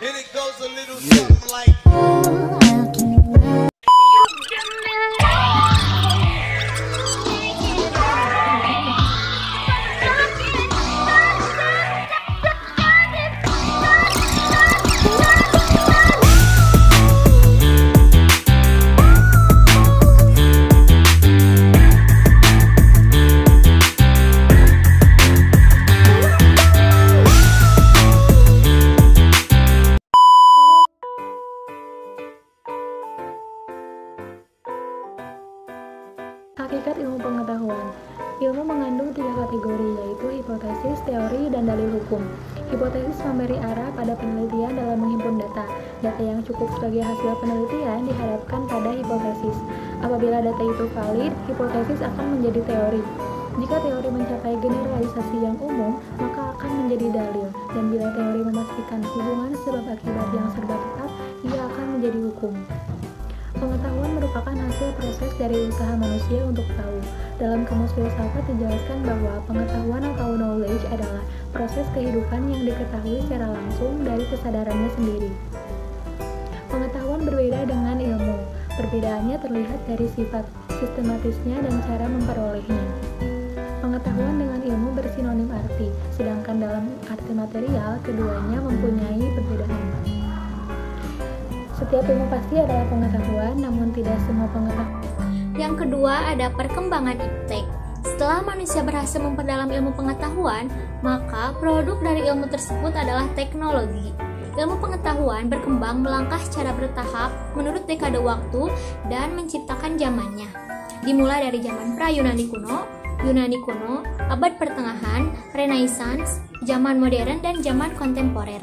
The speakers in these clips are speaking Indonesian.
And it goes a little something like Hakikat ilmu pengetahuan. Ilmu mengandung 3 kategori, yaitu hipotesis, teori, dan dalil hukum. Hipotesis memberi arah pada penelitian dalam menghimpun data. Data yang cukup sebagai hasil penelitian dihadapkan pada hipotesis. Apabila data itu valid, hipotesis akan menjadi teori. Jika teori mencapai generalisasi yang umum, maka akan menjadi dalil. Dan bila teori memastikan hubungan sebab akibat yang serba tetap, ia akan menjadi hukum. Pengetahuan merupakan hasil proses dari usaha manusia untuk tahu. Dalam Kamus Filsafat dijelaskan bahwa pengetahuan atau knowledge adalah proses kehidupan yang diketahui secara langsung dari kesadarannya sendiri. Pengetahuan berbeda dengan ilmu. Perbedaannya terlihat dari sifat sistematisnya dan cara memperolehnya. Pengetahuan dengan ilmu bersinonim arti, sedangkan dalam arti material keduanya mempunyai perbedaan. Setiap ilmu pasti adalah pengetahuan, namun tidak semua pengetahuan. Yang kedua ada perkembangan iptek. Setelah manusia berhasil memperdalam ilmu pengetahuan, maka produk dari ilmu tersebut adalah teknologi. Ilmu pengetahuan berkembang melangkah secara bertahap menurut dekade waktu dan menciptakan zamannya. Dimulai dari zaman pra-Yunani kuno, abad pertengahan, Renaissance, zaman modern, dan zaman kontemporer.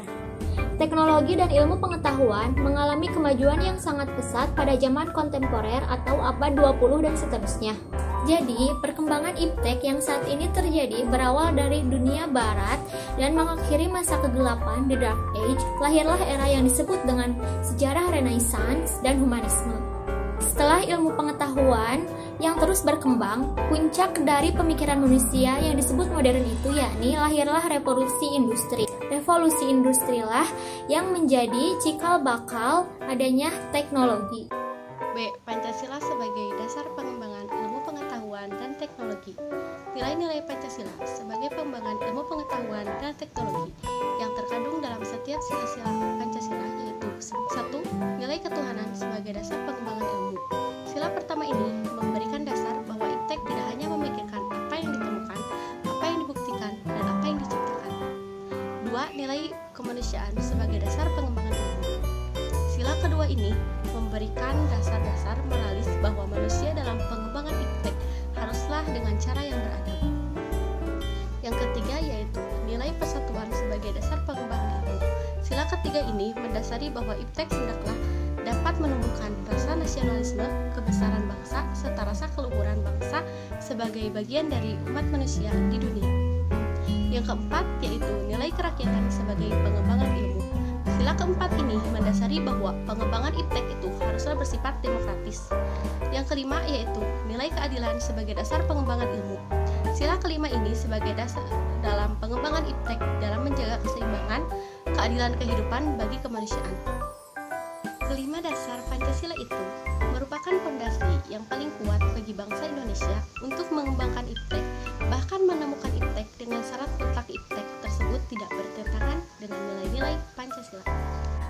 Teknologi dan ilmu pengetahuan mengalami kemajuan yang sangat pesat pada zaman kontemporer atau abad 20 dan seterusnya. Jadi, perkembangan iptek yang saat ini terjadi berawal dari dunia barat dan mengakhiri masa kegelapan, The Dark Age. Lahirlah era yang disebut dengan sejarah Renaissance dan humanisme. Setelah ilmu pengetahuan yang terus berkembang, puncak dari pemikiran manusia yang disebut modern itu yakni lahirlah revolusi industri. Revolusi industrilah yang menjadi cikal bakal adanya teknologi. B. Pancasila sebagai dasar pengembangan ilmu pengetahuan dan teknologi. Nilai-nilai Pancasila sebagai pengembangan ilmu pengetahuan dan teknologi yang terkandung dalam setiap sila-sila Pancasila yaitu 1. Nilai ketuhanan sebagai dasar pengembangan ilmu. Sila pertama ini memberikan dasar bahwa iptek tidak hanya memikirkan apa yang ditemukan, apa yang dibuktikan, dan apa yang diciptakan. 2. Nilai kemanusiaan sebagai dasar pengembangan ilmu. Sila kedua ini memberikan dasar-dasar moralis bahwa manusia dalam pengembangan iptek haruslah dengan cara yang beradab. Yang ketiga yaitu nilai persatuan sebagai dasar pengembangan ilmu. Sila ketiga ini mendasari bahwa iptek hendaklah dapat menumbuhkan rasa nasionalisme, kebesaran bangsa, serta rasa keluhuran bangsa sebagai bagian dari umat manusia di dunia. Yang keempat yaitu nilai kerakyatan sebagai pengembangan ilmu. Sila keempat ini mendasari bahwa pengembangan iptek itu haruslah bersifat demokratis. Yang kelima yaitu nilai keadilan sebagai dasar pengembangan ilmu. Sila kelima ini sebagai dasar dalam pengembangan iptek dalam menjaga keseimbangan, keadilan kehidupan bagi kemanusiaan. Kelima dasar Pancasila itu merupakan fondasi yang paling kuat bagi bangsa Indonesia untuk mengembangkan iptek, bahkan menemukan iptek dengan syarat mutlak iptek tersebut tidak bertentangan dengan nilai-nilai Pancasila.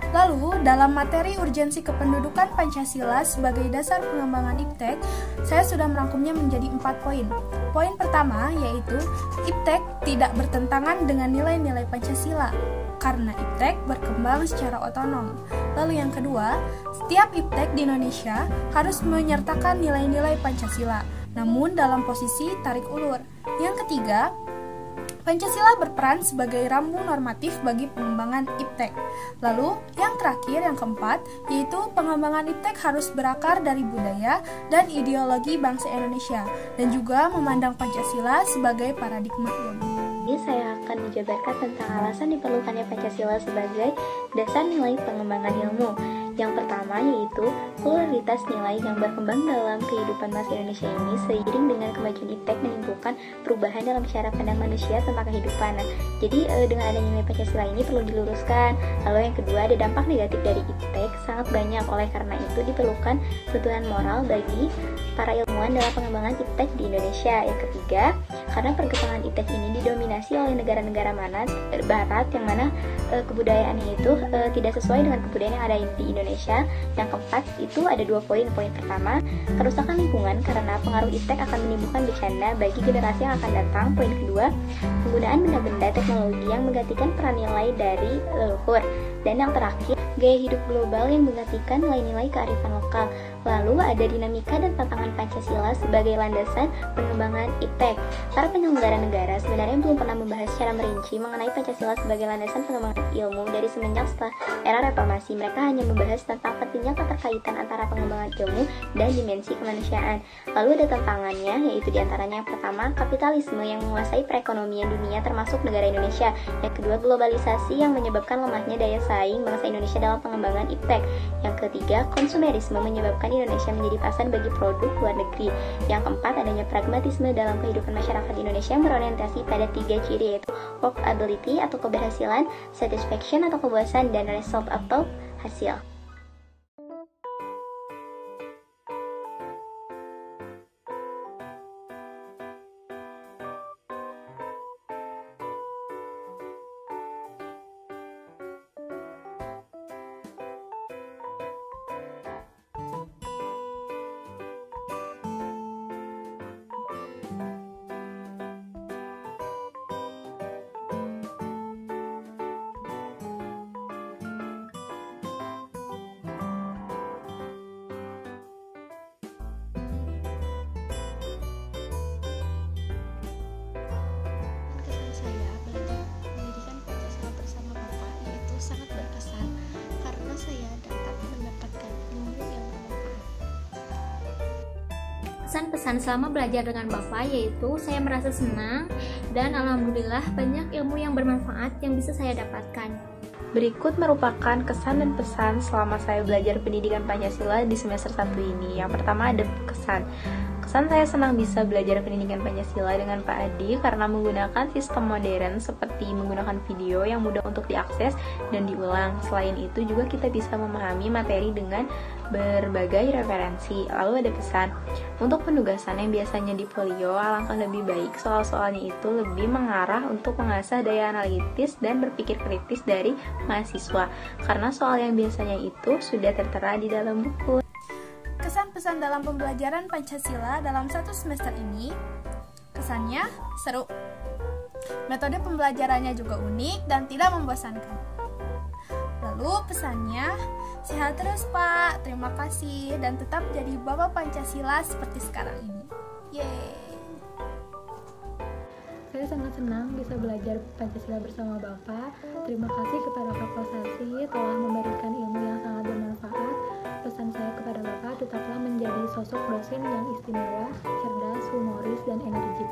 Lalu, dalam materi urgensi kependudukan Pancasila sebagai dasar pengembangan iptek, saya sudah merangkumnya menjadi 4 poin. Poin pertama yaitu iptek tidak bertentangan dengan nilai-nilai Pancasila, karena iptek berkembang secara otonom. Lalu yang kedua, setiap iptek di Indonesia harus menyertakan nilai-nilai Pancasila, namun dalam posisi tarik ulur. Yang ketiga, Pancasila berperan sebagai rambu normatif bagi pengembangan iptek. Lalu, yang terakhir, yang keempat, yaitu pengembangan iptek harus berakar dari budaya dan ideologi bangsa Indonesia, dan juga memandang Pancasila sebagai paradigma ilmu. Ini saya akan menjabarkan tentang alasan diperlukannya Pancasila sebagai dasar nilai pengembangan ilmu. Yang pertama yaitu pluralitas nilai yang berkembang dalam kehidupan bangsa Indonesia ini seiring dengan kemajuan iptek menimbulkan perubahan dalam cara pandang manusia tentang kehidupan. Nah, jadi dengan adanya nilai Pancasila ini perlu diluruskan. Lalu yang kedua, ada dampak negatif dari iptek sangat banyak. Oleh karena itu diperlukan tuntunan moral bagi para ilmuwan dalam pengembangan iptek di Indonesia. Yang ketiga, karena perkembangan iptek ini didominasi oleh negara-negara barat yang mana kebudayaannya itu tidak sesuai dengan kebudayaan yang ada di Indonesia. Yang keempat itu ada 2 poin. Poin pertama, kerusakan lingkungan karena pengaruh iptek akan menimbulkan bencana bagi generasi yang akan datang. Poin kedua, penggunaan benda-benda teknologi yang menggantikan peran nilai dari leluhur. Dan yang terakhir, gaya hidup global yang menggantikan nilai-nilai kearifan lokal. Lalu ada dinamika dan tantangan Pancasila sebagai landasan pengembangan iptek. Para penyelenggara negara sebenarnya belum pernah membahas secara merinci mengenai Pancasila sebagai landasan pengembangan ilmu dari semenjak setelah era reformasi. Mereka hanya membahas tentang pentingnya keterkaitan antara pengembangan ilmu dan dimensi kemanusiaan. Lalu ada tantangannya, yaitu diantaranya yang pertama, kapitalisme yang menguasai perekonomian dunia termasuk negara Indonesia. Yang kedua, globalisasi yang menyebabkan lemahnya daya saing bangsa Indonesia dalam pengembangan iptek. Yang ketiga, konsumerisme menyebabkan Indonesia menjadi pasar bagi produk luar negeri. Yang keempat, adanya pragmatisme dalam kehidupan masyarakat Indonesia yang berorientasi pada 3 ciri, yaitu workability atau keberhasilan, satisfaction atau kepuasan, dan result atau hasil. Kesan saya belajar pendidikan Pancasila bersama Bapak yaitu sangat berkesan karena saya dapat mendapatkan ilmu yang bermanfaat. Pesan-pesan selama belajar dengan Bapak yaitu saya merasa senang dan alhamdulillah banyak ilmu yang bermanfaat yang bisa saya dapatkan. Berikut merupakan kesan dan pesan selama saya belajar pendidikan Pancasila di semester 1 ini. Yang pertama ada kesan. Kesan saya senang bisa belajar pendidikan Pancasila dengan Pak Adi karena menggunakan sistem modern seperti menggunakan video yang mudah untuk diakses dan diulang. Selain itu juga kita bisa memahami materi dengan berbagai referensi. Lalu ada pesan. Untuk penugasan yang biasanya di folio, alangkah lebih baik soal-soalnya itu lebih mengarah untuk mengasah daya analitis dan berpikir kritis dari mahasiswa, karena soal yang biasanya itu sudah tertera di dalam buku. Kesan-pesan dalam pembelajaran Pancasila dalam 1 semester ini, kesannya seru. Metode pembelajarannya juga unik dan tidak membosankan. Lalu pesannya, sehat terus Pak, terima kasih, dan tetap jadi Bapak Pancasila seperti sekarang ini. Yeay! Saya sangat senang bisa belajar Pancasila bersama Bapak. Terima kasih kepada Pak Kosasi telah memberikan ilmu yang sangat bermanfaat. Pesan saya kepada Bapak, tetaplah menjadi sosok dosen yang istimewa, cerdas, humoris, dan energik.